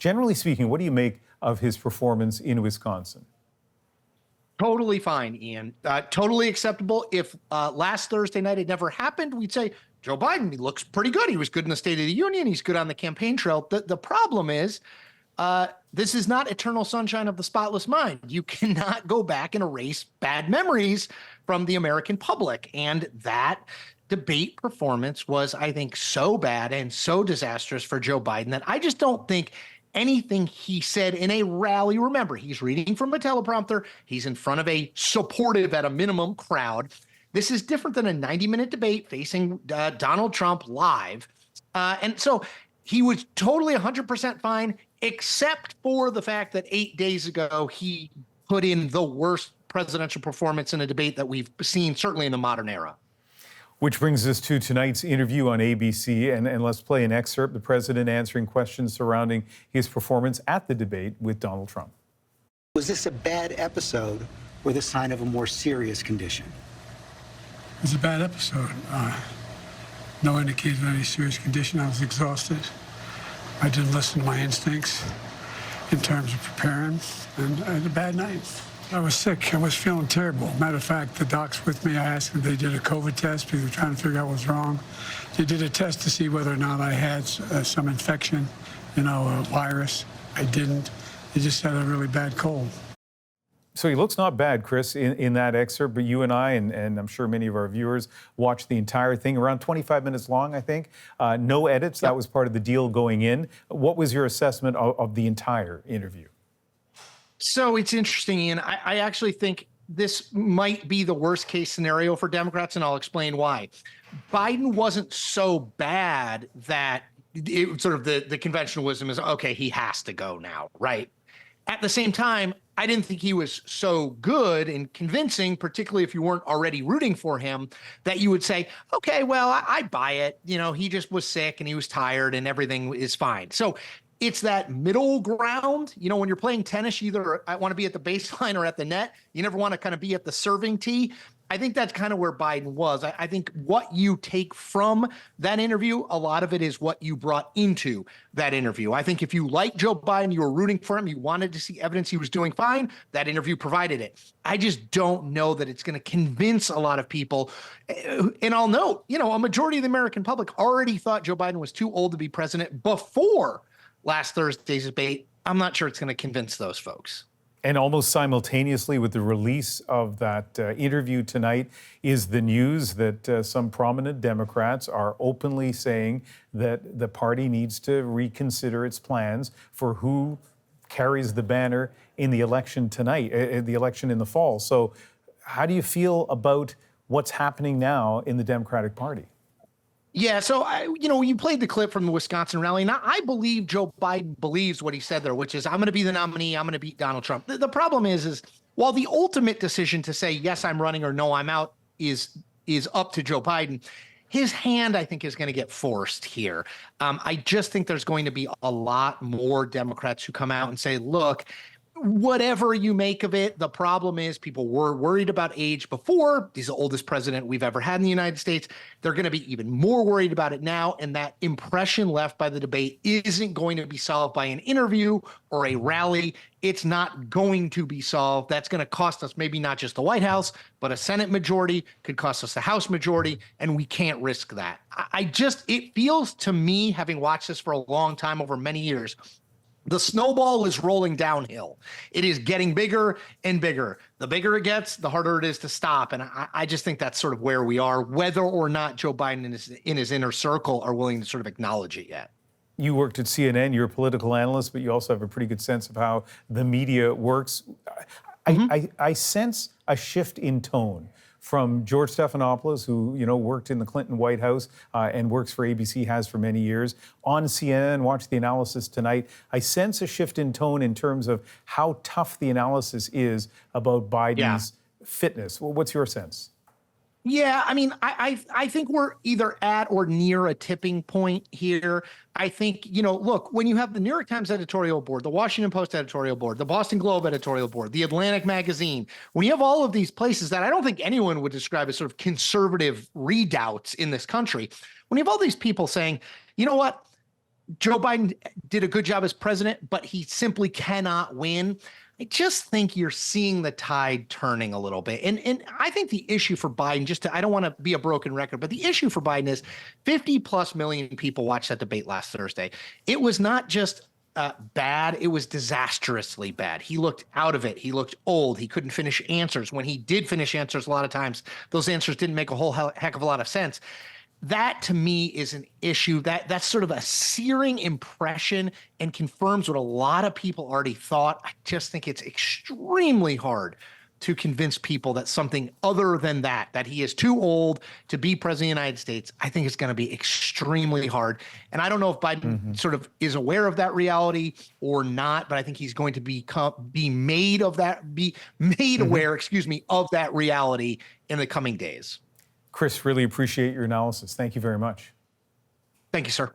Generally speaking, what do you make of his performance in Wisconsin? Totally fine, Ian. Totally acceptable. If last Thursday night had never happened, we'd say Joe Biden, he looks pretty good. He was good in the State of the Union. He's good on the campaign trail. The problem is this is not eternal sunshine of the spotless mind. You cannot go back and erase bad memories from the American public. And that debate performance was, I think, so bad and so disastrous for Joe Biden that I just don't think anything he said in a rally. Remember, he's reading from a teleprompter. He's in front of a supportive, at a minimum, crowd. This is different than a 90-minute debate facing Donald Trump live. And so he was totally 100% fine, except for the fact that 8 days ago, he put in the worst presidential performance in a debate that we've seen, certainly in the modern era. Which brings us to tonight's interview on ABC, and let's play an excerpt, the president answering questions surrounding his performance at the debate with Donald Trump. Was this a bad episode or the sign of a more serious condition? It was a bad episode. No indication of any serious condition. I was exhausted. I didn't listen to my instincts in terms of preparing, and I had a bad night. I was sick. I was feeling terrible. Matter of fact, the docs with me, I asked them if they did a COVID test because they were trying to figure out what was wrong. They did a test to see whether or not I had some infection, a virus. I didn't. They just had a really bad cold. So he looks not bad, Chris, in that excerpt, but you and I, and I'm sure many of our viewers, watched the entire thing, around 25 minutes long, I think. No edits. That was part of the deal going in. What was your assessment of the entire interview? So it's interesting, Ian. I actually think this might be the worst case scenario for Democrats, and I'll explain why. Biden wasn't so bad that it sort of the conventional wisdom is, okay, he has to go now, right? At the same time, I didn't think he was so good and convincing, particularly if you weren't already rooting for him, that you would say, okay, well, I buy it. He just was sick and he was tired and everything is fine. So it's that middle ground. When you're playing tennis, you either want to be at the baseline or at the net. You never want to kind of be at the serving tee. I think that's kind of where Biden was. I think what you take from that interview, a lot of it is what you brought into that interview. I think if you like Joe Biden, you were rooting for him, you wanted to see evidence he was doing fine, that interview provided it. I just don't know that it's going to convince a lot of people. And I'll note, a majority of the American public already thought Joe Biden was too old to be president before last Thursday's debate. I'm not sure it's going to convince those folks. And almost simultaneously with the release of that interview tonight is the news that some prominent Democrats are openly saying that the party needs to reconsider its plans for who carries the banner in the election tonight, the election in the fall. So how do you feel about what's happening now in the Democratic Party? Yeah, so you played the clip from the Wisconsin rally, and I believe Joe Biden believes what he said there, which is, I'm going to be the nominee, I'm going to beat Donald Trump. The problem is while the ultimate decision to say, yes, I'm running or no, I'm out is up to Joe Biden, his hand, I think, is going to get forced here. I just think there's going to be a lot more Democrats who come out and say, look, whatever you make of it, the problem is people were worried about age before. He's the oldest president we've ever had in the United States. They're going to be even more worried about it now. And that impression left by the debate isn't going to be solved by an interview or a rally. It's not going to be solved. That's going to cost us maybe not just the White House, but a Senate majority, could cost us the House majority. And we can't risk that. It feels to me, having watched this for a long time over many years, the snowball is rolling downhill. It is getting bigger and bigger. The bigger it gets, the harder it is to stop. And I just think that's sort of where we are, whether or not Joe Biden in his inner circle are willing to sort of acknowledge it yet. You worked at CNN, you're a political analyst, but you also have a pretty good sense of how the media works. I sense a shift in tone from George Stephanopoulos, who worked in the Clinton White House and works for ABC, has for many years, on CNN, watched the analysis tonight. I sense a shift in tone in terms of how tough the analysis is about Biden's fitness. Well, what's your sense? Yeah, I mean, I think we're either at or near a tipping point here. I think, look, when you have the New York Times editorial board, the Washington Post editorial board, the Boston Globe editorial board, the Atlantic magazine, when you have all of these places that I don't think anyone would describe as sort of conservative redoubts in this country, when you have all these people saying, you know what, Joe Biden did a good job as president, but he simply cannot win. I just think you're seeing the tide turning a little bit. And I think the issue for Biden, I don't want to be a broken record, but the issue for Biden is 50+ million people watched that debate last Thursday. It was not just bad, it was disastrously bad. He looked out of it. He looked old. He couldn't finish answers. When he did finish answers, a lot of times those answers didn't make a whole heck of a lot of sense. That to me is an issue that's sort of a searing impression and confirms what a lot of people already thought. I just think it's extremely hard to convince people that something other than that he is too old to be president of the United States. I think it's going to be extremely hard. And I don't know if Biden sort of is aware of that reality or not, but I think he's going to be made aware, of that reality in the coming days. Chris, really appreciate your analysis. Thank you very much. Thank you, sir.